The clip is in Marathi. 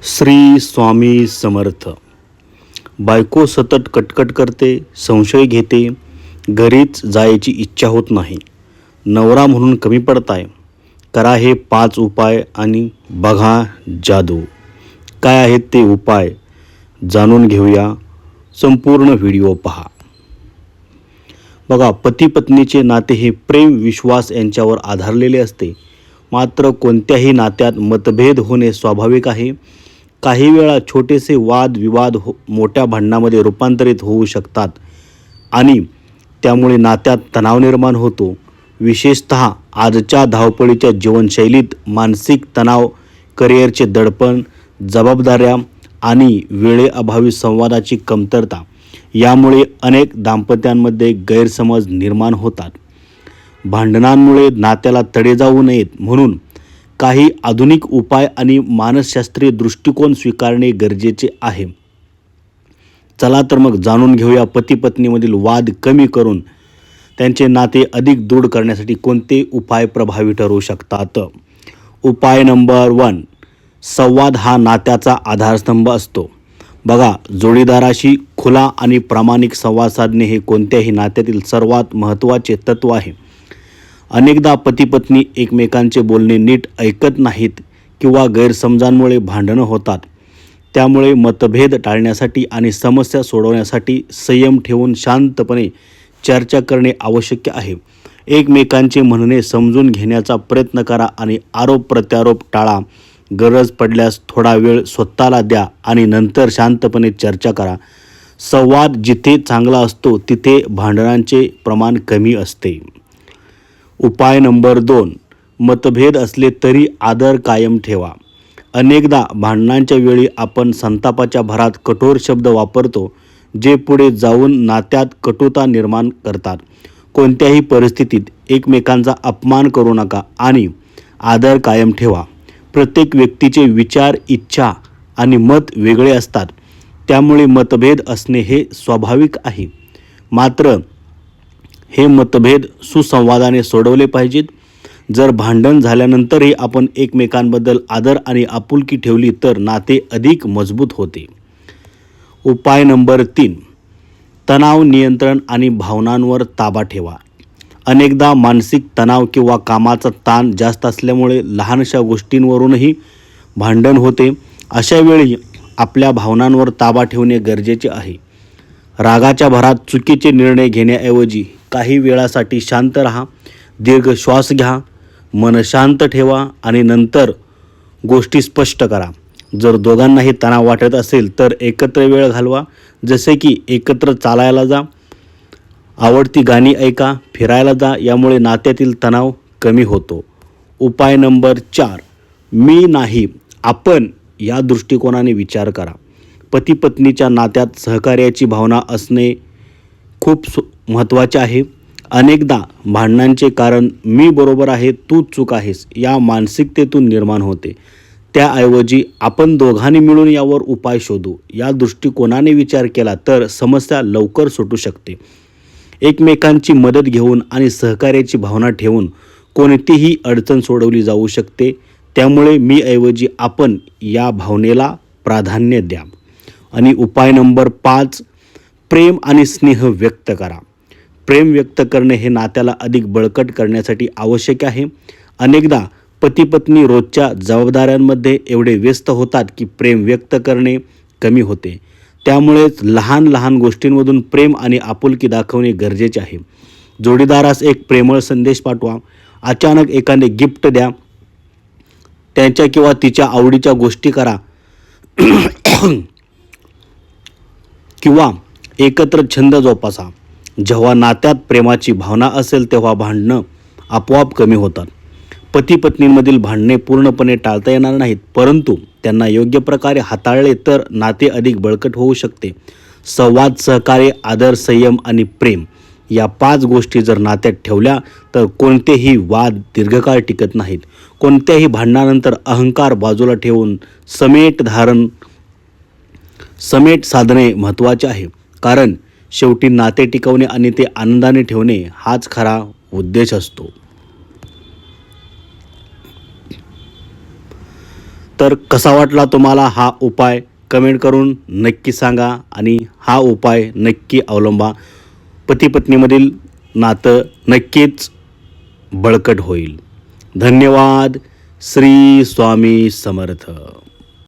श्री स्वामी समर्थ. बायको सतत कटकट करते, संशय घेते, घरीच जायची इच्छा होत नाही. नवरा म्हणून कमी पडताय. करा हे 5 उपाय आणि बघा जादू. काय आहेत ते उपाय जाणून घेऊया. संपूर्ण व्हिडिओ पहा. बघा, पती पत्नीचे नाते हे प्रेम विश्वास यांच्यावर आधारलेले असते. मात्र कोणत्याही नात्यात मतभेद होणे स्वाभाविक आहे. काही वेळा छोटेसे वादविवाद मोठ्या भांडणामध्ये रूपांतरित होऊ शकतात आणि त्यामुळे नात्यात तणाव निर्माण होतो. विशेषतः आजच्या धावपळीच्या जीवनशैलीत मानसिक तणाव, करिअरचे दडपण, जबाबदाऱ्या आणि वेळेअभावी संवादाची कमतरता यामुळे अनेक दाम्पत्यांमध्ये गैरसमज निर्माण होतात. भांडणांमुळे नात्याला तडे जाऊ नयेत म्हणून काही आधुनिक उपाय आणि मानसशास्त्रीय दृष्टिकोन स्वीकारणे गरजेचे आहे. चला तर मग जाणून घेऊया पती पत्नीमधील वाद कमी करून त्यांचे नाते अधिक दृढ करण्यासाठी कोणते उपाय प्रभावी ठरू शकतात. उपाय नंबर 1. संवाद हा नात्याचा आधारस्तंभ असतो. बघा, जोडीदाराशी खुला आणि प्रामाणिक संवाद साधणे हे कोणत्याही नात्यातील सर्वात महत्त्वाचे तत्त्व आहे. अनेकदा पती पत्नी एकमेकांचे बोलणे नीट ऐकत नाहीत किंवा गैरसमजांमुळे भांडणं होतात. त्यामुळे मतभेद टाळण्यासाठी आणि समस्या सोडवण्यासाठी संयम ठेवून शांतपणे चर्चा करणे आवश्यक आहे. एकमेकांचे म्हणणे समजून घेण्याचा प्रयत्न करा आणि आरोप प्रत्यारोप टाळा. गरज पडल्यास थोडा वेळ स्वतःला द्या आणि नंतर शांतपणे चर्चा करा. संवाद जिथे चांगला असतो तिथे भांडणांचे प्रमाण कमी असते. उपाय नंबर 2. मतभेद असले तरी आदर कायम ठेवा. अनेकदा भांडणांच्या वेळी आपण संतापाच्या भरात कठोर शब्द वापरतो, जे पुढे जाऊन नात्यात कटुता निर्माण करतात. कोणत्याही परिस्थितीत एकमेकांचा अपमान करू नका आणि आदर कायम ठेवा. प्रत्येक व्यक्तीचे विचार, इच्छा आणि मत वेगळे असतात. त्यामुळे मतभेद असणे हे स्वाभाविक आहे. मात्र हे मतभेद सुसंवादाने सोडवले पाहिजेत. जर भांडण झाल्यानंतरही आपण एकमेकांबद्दल आदर आणि आपुलकी ठेवली तर नाते अधिक मजबूत होते. उपाय नंबर 3. तणाव नियंत्रण आणि भावनांवर ताबा ठेवा. अनेकदा मानसिक तणाव किंवा कामाचा ताण जास्त असल्यामुळे लहानशा गोष्टींवरूनही भांडण होते. अशा वेळी आपल्या भावनांवर ताबा ठेवणे गरजेचे आहे. रागाच्या भरात चुकीचे निर्णय घेण्याऐवजी काही वेळासाठी शांत राहा. दीर्घ श्वास घ्या, मन शांत ठेवा आणि नंतर गोष्टी स्पष्ट करा. जर दोघांनाही तणाव वाटत असेल तर एकत्र वेळ घालवा, जसे की एकत्र चालायला जा, आवडती गाणी ऐका, फिरायला जा. यामुळे नात्यातील तणाव कमी होतो. उपाय नंबर 4. मी नाही आपण या दृष्टिकोनाने विचार करा. पती पत्नीच्या नात्यात सहकार्याची भावना असणे खूप महत्त्वाचे आहे. अनेकदा भांडणांचे कारण मी बरोबर आहे, तू चूक आहेस या मानसिकतेतून निर्माण होते. त्याऐवजी आपण दोघांनी मिळून यावर उपाय शोधू या दृष्टिकोनाने विचार केला तर समस्या लवकर सुटू शकते. एकमेकांची मदत घेऊन आणि सहकार्याची भावना ठेवून कोणतीही अडचण सोडवली जाऊ शकते. त्यामुळे मी ऐवजी आपण या भावनेला प्राधान्य द्या. आणि उपाय नंबर 5. प्रेम आणि स्नेह व्यक्त करा. प्रेम व्यक्त करणे हे नात्याला अधिक बळकट करण्यासाठी आवश्यक आहे. अनेकदा पती पत्नी रोजच्या जबाबदाऱ्यांमध्ये एवढे व्यस्त होतात की प्रेम व्यक्त करणे कमी होते. त्यामुळेच लहान लहान गोष्टींमधून प्रेम आणि आपुलकी दाखवणे गरजेचे आहे. जोडीदारास एक प्रेमळ संदेश पाठवा. अचानक एखादे गिफ्ट द्या. त्यांच्या किंवा तिच्या आवडीच्या गोष्टी करा किंवा एकत्र छंद जोपासा. जेव्हा नात्यात प्रेमाची भावना असेल तेव्हा भांडणं आपोआप कमी होतात. पती पत्नींमधील भांडणे पूर्णपणे टाळता येणार नाहीत, परंतु त्यांना योग्य प्रकारे हाताळले तर नाते अधिक बळकट होऊ शकते. संवाद, सहकार्य, आदर, संयम आणि प्रेम या 5 गोष्टी जर नात्यात ठेवल्या तर कोणतेही वाद दीर्घकाळ टिकत नाहीत. कोणत्याही भांडणानंतर अहंकार बाजूला ठेवून समेट साधणे महत्त्वाचे आहे. कारण शेवटी नाते टिकवणे आणि ते आनंदाने ठेवणे हाच खरा उद्देश असतो. तर कसा वाटला तुम्हाला हा उपाय कमेंट करून नक्की सांगा आणि हा उपाय नक्की अवलंबा. पती पत्नीमधील नातं नक्कीच बळकट होईल. धन्यवाद. श्री स्वामी समर्थ.